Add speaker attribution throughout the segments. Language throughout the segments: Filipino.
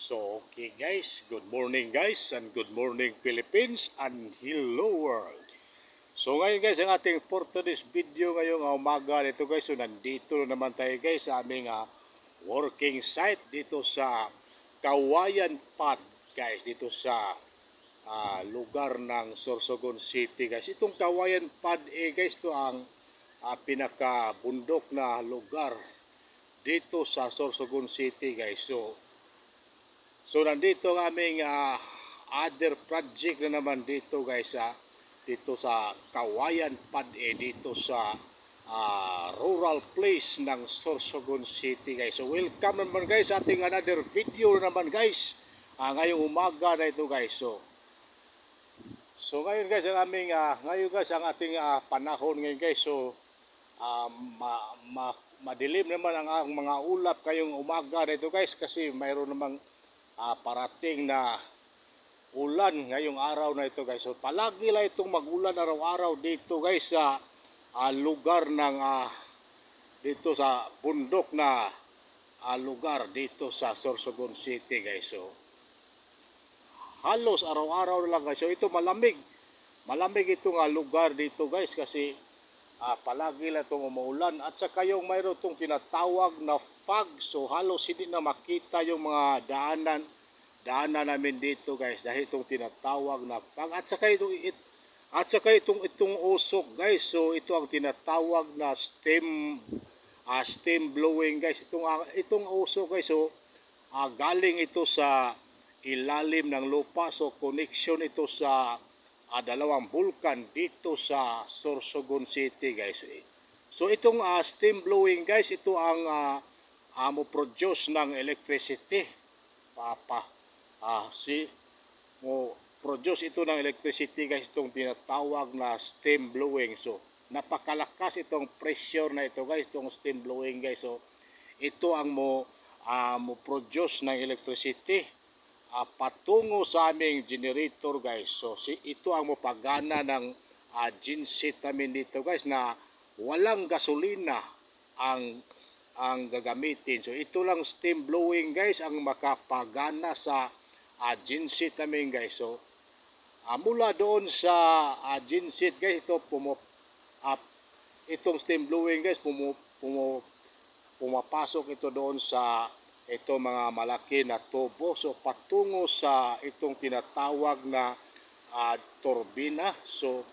Speaker 1: So, okay guys, good morning guys, and good morning Philippines, and hello world. So ngayon guys, ang ating for today's video ngayong umaga nito guys, so nandito na naman tayo guys sa aming working site dito sa Kawayan Pad guys, dito sa lugar ng Sorsogon City guys. Itong Kawayan Pad guys, to ang pinaka-bundok na lugar dito sa Sorsogon City guys. So nandito ang aming other project na naman dito guys, dito sa Kawayan Pad dito sa rural place ng Sorsogon City guys. So welcome naman guys sa ating another video naman guys, ngayong umaga na ito guys. So ngayon guys, ang aming ngayon guys ang ating panahon ngayon guys. So madilim naman ang mga ulap ngayong umaga na ito guys, kasi mayroon namang parating na ulan ngayong araw na ito guys. So palagi lang itong magulan araw-araw dito guys sa lugar ng dito sa bundok na lugar dito sa Sorsogon City guys. So halos araw-araw lang guys. So ito malamig itong lugar dito guys, kasi palagi lang itong umuulan, at saka yung mayroon itong tinatawag na fog. So halos hindi na makita yung mga daanan namin dito guys, dahil itong tinatawag na fog. At saka itong usok guys. So ito ang tinatawag na steam blowing guys. Itong usok guys, so galing ito sa ilalim ng lupa. So connection ito sa dalawang bulkan dito sa Sorsogon City guys. So itong steam blowing guys, ito ang mo produce ng electricity. Mo produce ito ng electricity guys, itong tinatawag na steam blowing. So napakalakas itong pressure na ito guys, itong steam blowing guys. So ito ang mo produce ng electricity patungo sa aming generator guys. So ito ang mapagana ng genset namin dito guys, na walang gasolina ang gagamitin. So ito lang steam blowing guys ang makapagana sa genset namin guys. So mula doon sa genset guys, itong steam blowing guys pumapasok ito doon sa ito mga malaki na tubo. So patungo sa itong tinatawag na turbina. So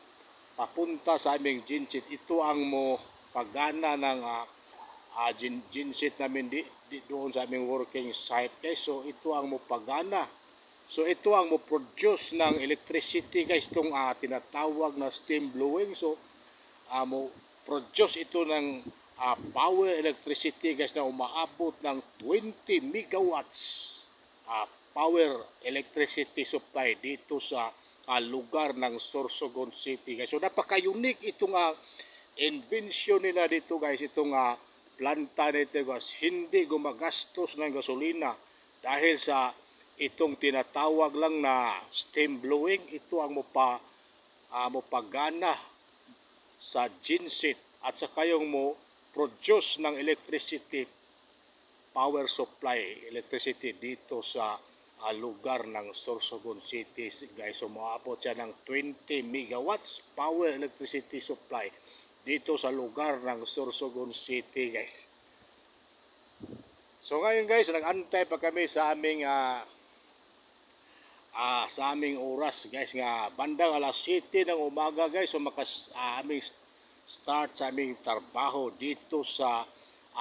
Speaker 1: papunta sa aming genset. Ito ang mo pagana ng genset namin doon sa aming working site guys. So ito ang mo pagana. So ito ang mo produce ng electricity guys, itong tinatawag na steam blowing. So mo produce ito ng power electricity guys, na umaabot ng 20 megawatts power electricity supply dito sa lugar ng Sorsogon City guys. So napaka-unique itong invention nila dito guys, itong planta nito guys. Hindi gumagastos ng gasolina dahil sa itong tinatawag lang na steam blowing. Ito ang mopagana sa genset, at saka yung mo produce ng electricity, power supply electricity dito sa lugar ng Sorsogon City guys. So maabot siya ng 20 megawatts power electricity supply dito sa lugar ng Sorsogon City guys. So ngayon guys, nag-antay pa kami sa aming oras guys, nga bandang alas 7 ng umaga guys. So aming start sa aming trabaho dito sa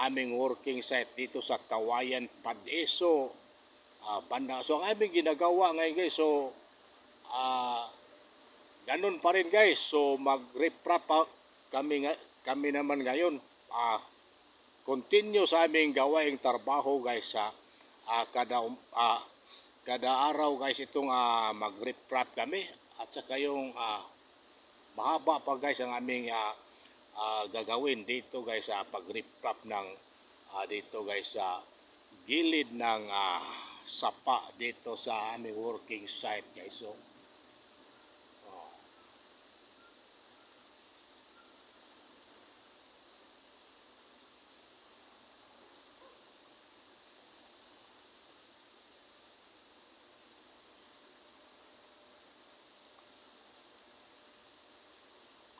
Speaker 1: aming working site dito sa Kawayan Pad. So so ang aming ginagawa ngayon guys, so ganun pa rin guys. So mag-reprap kami naman ngayon, continue sa aming gawaing trabaho guys. Kada araw guys itong mag-reprap kami, at saka yung mahaba pa guys ang aming gagawin dito guys sa pag-reprap ng dito guys sa gilid ng sapa dito sa aming working site guys. So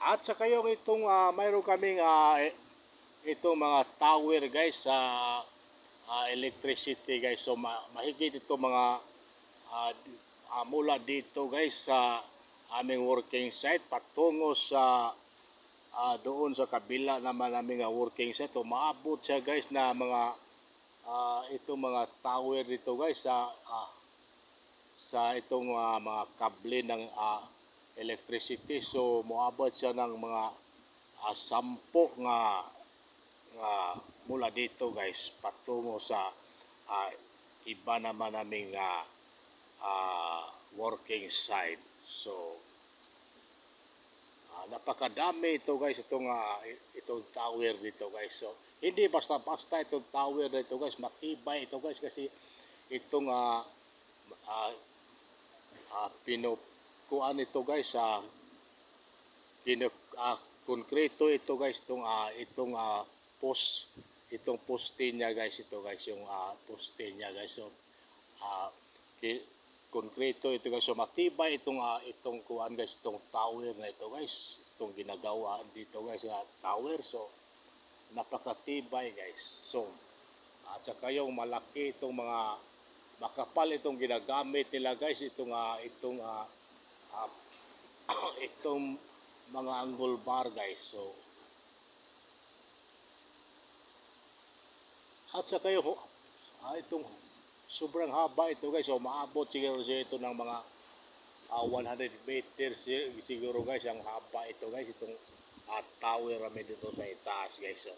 Speaker 1: At saka yung itong mayroon kaming itong mga tower guys sa electricity guys. So mahigit ito mga mula dito guys sa aming working site patungo sa doon sa kabila naman naming working site. So maabot siya guys na mga itong mga tower dito guys sa itong mga kable ng electricity. So moabot siya ng mga 10 nga mula dito guys patungo sa iba naman naming working site. So napakadami ito guys itong tower dito guys. So hindi basta-basta itong tower dito guys, matibay ito guys kasi itong pinukuan ito guys konkreto ito guys itong post, itong poste niya guys, ito guys yung poste niya guys. So konkreto ito guys, so matibay itong kuan guys, itong tower na ito guys, itong ginagawa dito guys sa tower. So napakatibay guys. So at saka yung malaki itong mga makapal itong ginagamit nila guys, itong itong mga angle bar guys. So at saka yung itong sobrang haba ito guys. So maabot siguro siya ito ng mga 100 meters siguro guys ang haba ito guys, itong tower namin dito sa itaas guys. So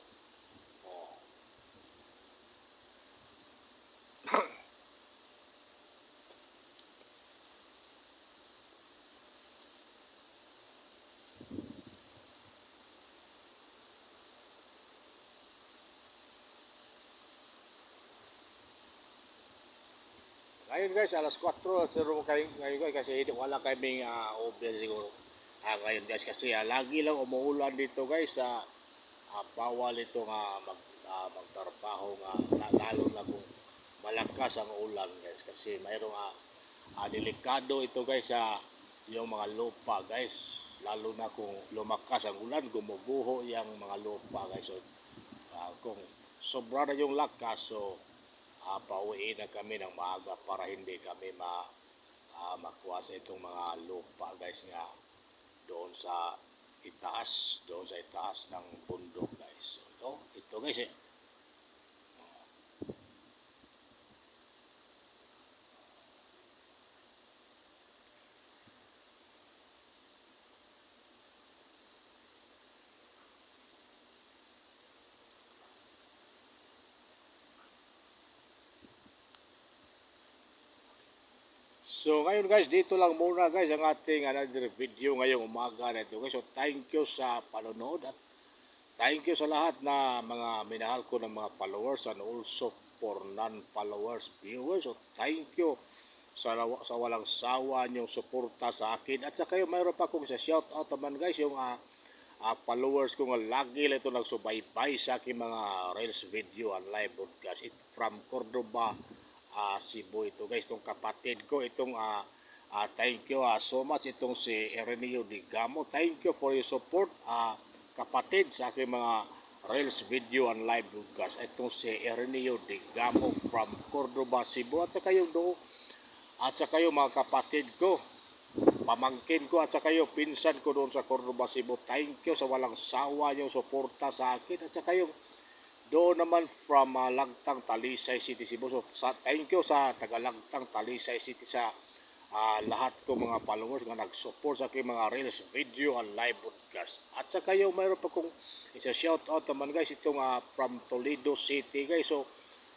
Speaker 1: ngayon guys, alas 4 siguro kayo ngayon guys kasi wala kaming over siguro ngayon guys kasi lagi lang umuulan dito guys. Bawal ito magtrabaho lalo na kung malakas ang ulan guys kasi mayroong delikado ito guys yung mga lupa guys, lalo na kung lumakas ang ulan, gumuguho yung mga lupa guys. So kung sobra na yung lakas, so pauwiin na kami ng maaga para hindi kami makuha sa itong mga lupa guys nga doon sa itaas ng bundok guys. So ito guys So ngayon guys, dito lang muna guys ang ating another video ngayong umaga na ito guys. So thank you sa panonood at thank you sa lahat na mga minahal ko ng mga followers and also for non-followers viewers. So thank you sa walang sawa niyong suporta sa akin. At saka mayroon pa akong sa shout out naman guys yung followers ko nga lagi lang ito nagsubaybay sa aking mga reels video and live broadcast from Cordoba, Cebu ito guys, itong kapatid ko itong thank you so much itong si Erenio Digamo. Thank you for your support kapatid sa aking mga reels video and live broadcast. Itong si Erenio Digamo from Cordoba, Cebu. At saka yung mga kapatid ko, pamangkin ko at saka yung pinsan ko doon sa Cordoba, Cebu. Thank you sa walang sawa yung suporta sa akin. At saka yung doon naman from Lagtang, Talisay City, Cebu. So thank you sa taga Lagtang, Talisay City sa lahat ko mga followers nga nag-support sa aking mga reels video and live broadcast. At saka yung mayroon pa kong isa-shout out naman guys itong from Toledo City guys. So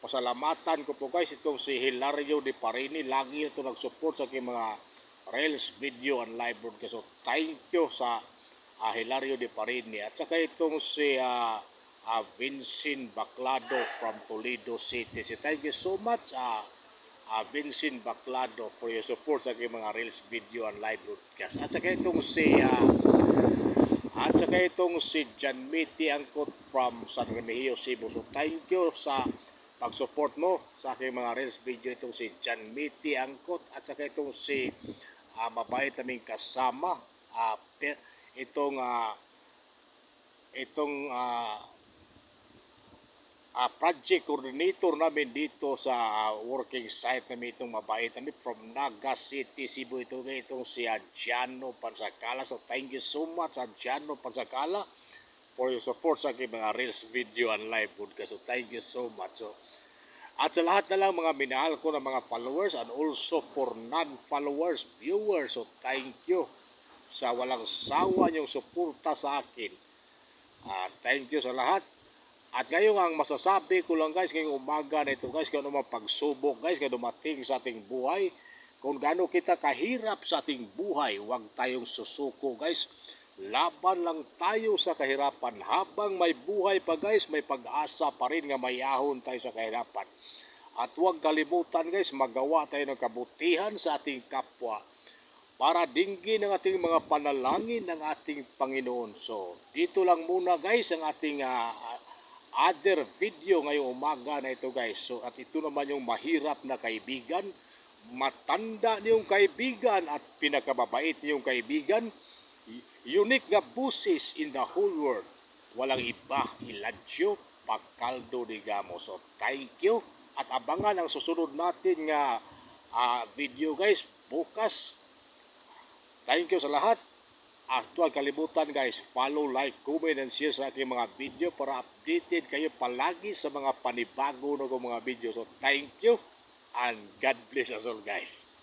Speaker 1: pasalamatan ko po guys itong si Hilario de Parini, lagi ito nag-support sa aking mga reels video and live broadcast. So thank you sa Hilario de Parini. At saka itong si Vincent Baclado from Toledo City. So thank you so much Vincent Baclado for your support sa aking mga reels video and live broadcast. At saka itong si John Miti Angkot from San Remigio, Cebu. So thank you sa pag-support mo sa aking mga reels video, itong si John Miti Angkot. At saka itong si mabait naming kasama itong project coordinator namin dito sa working site namin itong mabait namin from Naga City, Cebu. Itong si Adriano Pansakala. So thank you so much Adriano Pansakala for your support sa aking mga reels, video, and live podcast. So thank you so much. So, at sa lahat na lang mga minahal ko na mga followers and also for non-followers, viewers, so thank you sa walang sawa niyong suporta sa akin. Thank you sa lahat. At ngayon ang masasabi ko lang guys, ngayong umaga na ito guys, kung ano mga pagsubok guys, kung dumating sa ating buhay, kung gaano kita kahirap sa ating buhay, huwag tayong susuko guys. Laban lang tayo sa kahirapan. Habang may buhay pa guys, may pag-asa pa rin nga mayahon tayo sa kahirapan. At huwag kalimutan guys, magawa tayo ng kabutihan sa ating kapwa para dinggin ang ating mga panalangin ng ating Panginoon. So, dito lang muna guys ang ating other video ngayong umaga na ito guys. So, at ito naman yung mahirap na kaibigan, matanda niyong kaibigan at pinakababait niyong kaibigan, unique nga busis in the whole world. Walang iba, Iladyo Pacaldo de Gamo. So, thank you. At abangan ang susunod natin nga video guys, bukas. Thank you sa lahat. At huwag kalimutan guys, follow, like, comment, and share sa aking mga video para updated kayo palagi sa mga panibago na mga video. So, thank you and God bless us all guys.